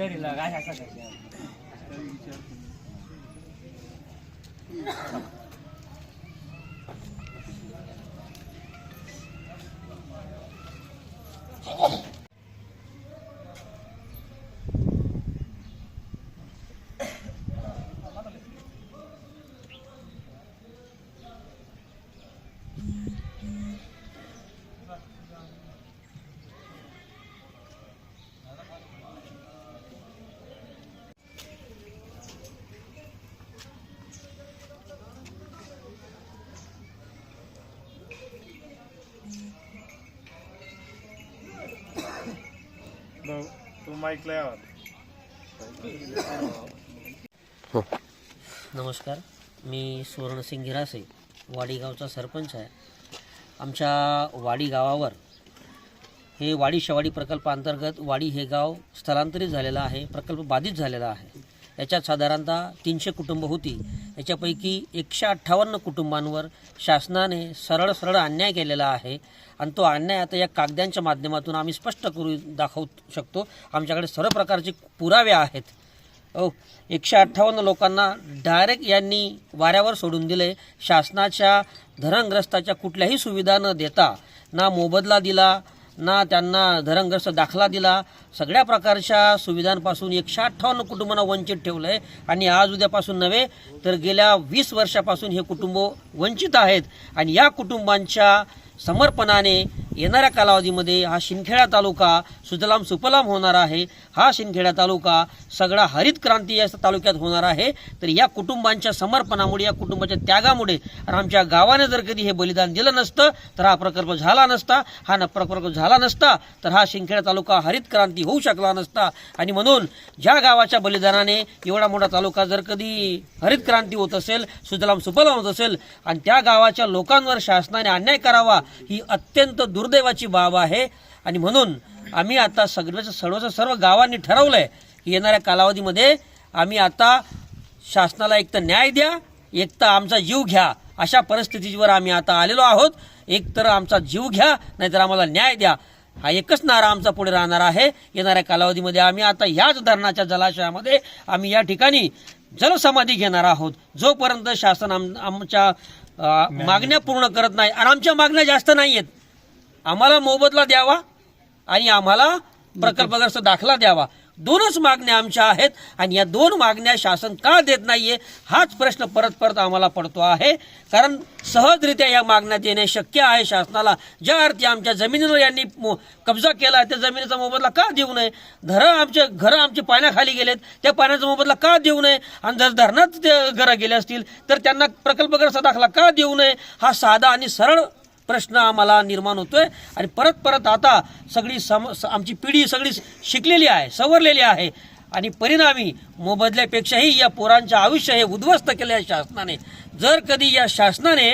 दरीला काय असं करते तू माईकला यावा. नमस्कार, मी सुवर्णसिंग गिरासे, वाडी गावचा सरपंच आहे. आमच्या वाडी गावावर हे वाडी शवाडी प्रकल्पांतर्गत वाडी हे गाव स्थलांतरित झालेलं आहे, प्रकल्प बाधित झालेला आहे. याच्यात साधारणतः 300 कुटुंब होती. याच्यापैकी 158 कुटुंबांवर शासनाने सरळ अन्याय केलेला आहे आणि तो अन्याय आता या कागदांच्या माध्यमातून आम्ही स्पष्ट करू दाखवू शकतो. आमच्याकडे सर्व प्रकारचे पुरावे आहेत. 158 लोकांना डायरेक्ट यांनी वाऱ्यावर सोडून दिले. शासनाच्या धरणग्रस्ताच्या कुठल्याही सुविधा न देता, ना मोबदला दिला, ना त्यांना धरणग्रस्त दाखला दिला. सगळ्या प्रकारच्या सुविधांपासून 158 कुटुंबांना वंचित ठेवलं आहे आणि आज उद्यापासून नव्हे तर गेल्या 20 वर्षापासून हे कुटुंब वंचित आहेत. आणि या कुटुंबांच्या समर्पणाने येणाऱ्या कालावधीमध्ये हा शिंदखेडा तालुका सुजलाम सुफलाम होणार आहे. हा शिंदखेडा तालुका सगळा हरित क्रांती या तालुक्यात होणार आहे. तर या कुटुंबांच्या समर्पणामुळे, या कुटुंबाच्या त्यागामुळे, आणि आमच्या गावाने जर कधी हे बलिदान दिलं नसतं तर हा प्रकल्प झाला नसता. हा प्रकल्प झाला नसता तर हा शिंदखेडा तालुका हरित क्रांती होऊ शकला नसता. आणि म्हणून ज्या गावाच्या बलिदानाने एवढा मोठा तालुका जर कधी हरित क्रांती होत असेल, सुजलाम सुफलाम होत असेल, आणि त्या गावाच्या लोकांवर शासनाने अन्याय करावा, ही अत्यंत दुर्दैवाची बाब आहे. आणि म्हणून आम्ही आता सर्व गावांनी ठरवलंय की येणाऱ्या कालावधीमध्ये आम्ही आता शासनाला एक तर न्याय द्या, एक तर आमचा जीव घ्या, अशा परिस्थितीवर आम्ही आता आलेलो आहोत. एक तर आमचा जीव घ्या, नाहीतर आम्हाला न्याय द्या, हा एकच नारा आमचा पुढे राहणार आहे. येणाऱ्या कालावधीमध्ये आम्ही आता याच धरणाच्या जलाशयामध्ये आम्ही या ठिकाणी जलसमाधी घेणार आहोत. जोपर्यंत शासन आमच्या मागण्या पूर्ण करत नाही, आणि आमच्या मागण्या जास्त नाही आहेत, आम्हाला मोबदला द्यावा आणि आम्हाला प्रकल्पग्रस्त दाखला द्यावा, 2च मागण्या आमच्या आहेत. आणि या 2 मागण्या शासन का देत नाहीये हाच प्रश्न परत आम्हाला पडतो आहे. कारण सहजरित्या या मागण्या देणे शक्य आहे शासनाला. ज्या अर्थी आमच्या जमिनीवर यांनी कब्जा केला, त्या जमिनीचा मोबदला का देऊ नये? घरं आमचे पाण्याखाली गेलेत, त्या पाण्याचा मोबदला का देऊ नये? आणि जर धरणात ते घरं गेले असतील तर त्यांना प्रकल्पग्रस्त दाखला का देऊ नये? हा साधा आणि सरळ प्रश्न आम्हाला निर्माण होतोय. आणि परत आता सगळी आमची पिढी सगळी शिकलेली आहे, सवरलेली आहे, आणि परिणामी मोबदल्यापेक्षाही या पोरांचं आयुष्य हे उद्ध्वस्त केलं आहे शासनाने. जर कधी या शासनाने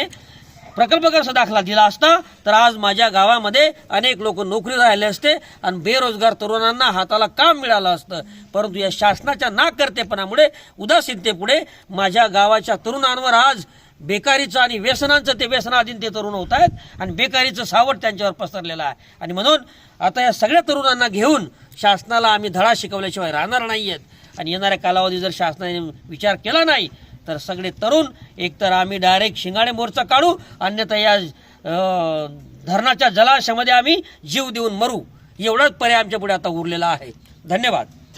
प्रकल्पग्रस्त दाखला दिला असता तर आज माझ्या गावामध्ये अनेक लोक नोकरी राहिले असते आणि बेरोजगार तरुणांना हाताला काम मिळालं असतं. परंतु या शासनाच्या नाकर्तेपणामुळे, उदासीनतेपुढे माझ्या गावाच्या तरुणांवर आज बेकारीचं आणि व्यसनांचं, ते व्यसनाधीन ते तरुण होत आहेत आणि बेकारीचं सावट त्यांच्यावर पसरलेलं आहे. आणि म्हणून आता या सगळ्या तरुणांना घेऊन शासनाला आम्ही धडा शिकवल्याशिवाय राहणार नाही आहेत. आणि येणाऱ्या कालावधी जर शासनाने विचार केला नाही तर सगळे तरुण एकतर आम्ही डायरेक्ट शिंगाडे मोर्चा काढू, अन्यथा या धरणाच्या जलाशयामध्ये आम्ही जीव देऊन मरू. एवढाच पर्याय आमच्या पुढे आता उरलेला आहे. धन्यवाद.